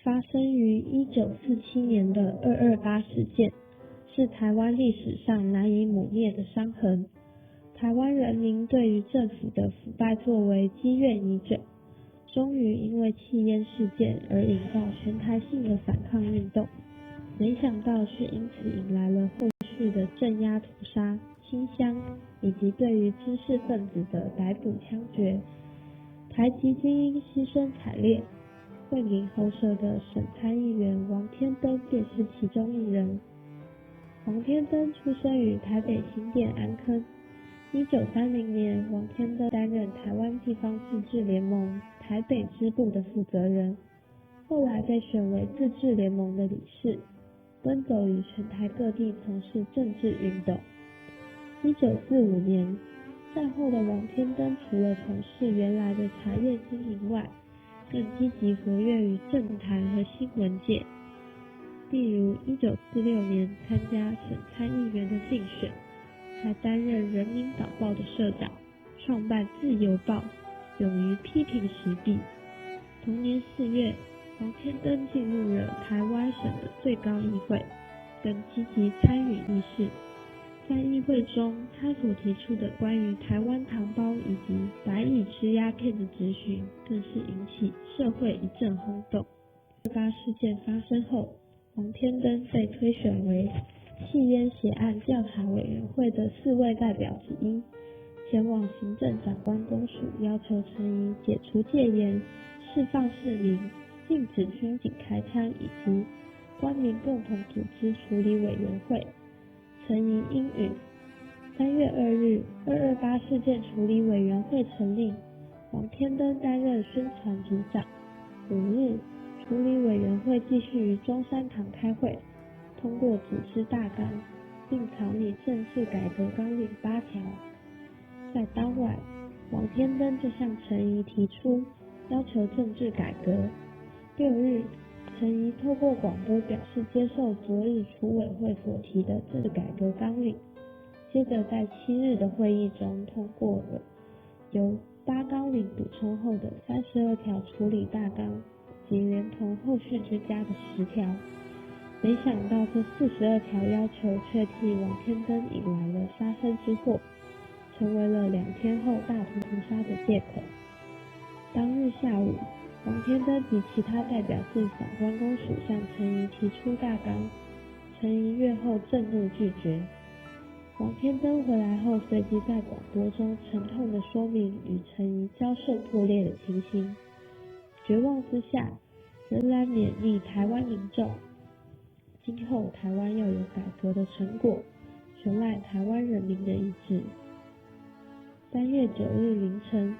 发生于1947年的228事件，是台湾历史上难以抹灭的伤痕。台湾人民对于政府的腐败作为积怨已久，终于因为弃烟事件而引爆全台性的反抗运动，没想到却因此引来了后续的镇压屠杀、清乡，以及对于知识分子的逮捕枪决。台籍精英牺牲惨烈，会名喉舌的省参议员王天登便是其中一人。王天登出生于台北新店安坑。1930年，王天登担任台湾地方自治联盟台北支部的负责人，后来被选为自治联盟的理事，奔走于全台各地从事政治运动。1945年，战后的王天登除了从事原来的茶叶经营外，更积极活跃于政坛和新闻界。例如1946年参加省参议员的竞选，还担任人民导报的社长，创办自由报，勇于批评时弊。同年4月，王天登进入了台湾省的最高议会，更积极参与议事。在议会中，他所提出的关于台湾同胞以及白蚁吃鸦片的质询，更是引起社会一阵轰动。228事件发生后，王天登被推选为弃烟血案调查委员会的4位代表之一，前往行政长官公署要求陈仪解除戒严、释放市民、禁止军警开枪以及官民共同组织处理委员会。陈仪应允。3月2日，228事件处理委员会成立，王天登担任宣传组长。5日，处理委员会继续于中山堂开会，通过组织大纲，并草拟政治改革纲领8条。在当晚，王天登就向陈仪提出要求政治改革。6日，陈仪透过广播表示接受昨日处委会所提的政治改革纲领，接着在7日的会议中通过了由8纲领补充后的32条处理大纲及连同后续追加的10条。没想到这42条要求却替王天登引来了杀身之祸，成为了2天后大屠杀的借口。当日下午，王天登及其他代表进法官公署向陈仪提出大纲，陈仪阅后震怒拒绝。王天登回来后，随即在广播中沉痛地说明与陈仪交涉破裂的情形。绝望之下，仍然勉励台湾民众，今后台湾要有改革的成果，全赖台湾人民的意志。3月9日凌晨，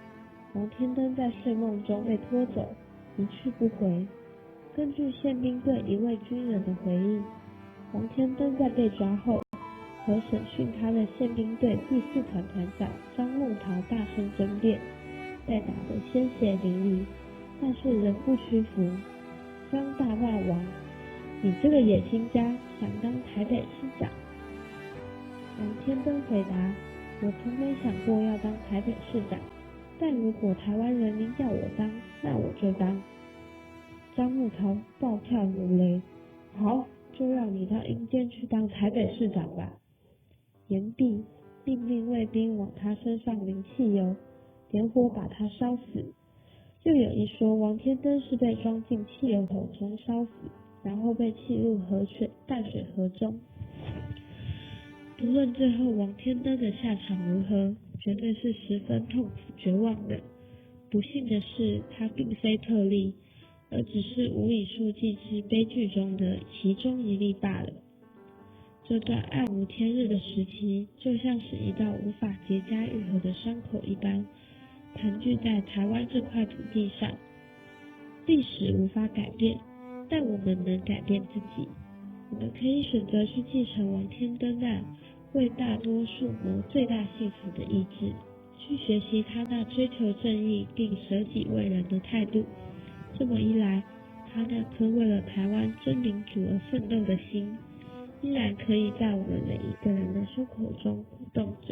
王天登在睡梦中被拖走，一去不回。根据宪兵队一位军人的回忆，王天登在被抓后，和审讯他的宪兵队第4团团长张木桃大声争辩，被打得鲜血淋漓，但是仍不屈服。张大骂王：“你这个野心家，想当台北市长？”王天登回答：“我从没想过要当台北市长，但如果台湾人民要我当，那我就当。”张木桃暴跳如雷：“好，就让你到阴间去当台北市长吧！”言毕，命令卫兵往他身上淋汽油，点火把他烧死。又有一说，王天登是被装进汽油桶中烧死，然后被弃入淡水河中。不论最后王天登的下场如何，绝对是十分痛苦绝望的。不幸的是，他并非特例，而只是无以数计之悲剧中的其中一例罢了。这段暗无天日的时期，就像是一道无法结痂愈合的伤口一般，盘踞在台湾这块土地上。历史无法改变，但我们能改变自己。我们可以选择去继承王天登那为大多数谋最大幸福的意志，去学习他那追求正义并舍己为人的态度。这么一来，他那颗为了台湾真民主而奋斗的心，依然可以在我们每一个人的胸口中鼓动着。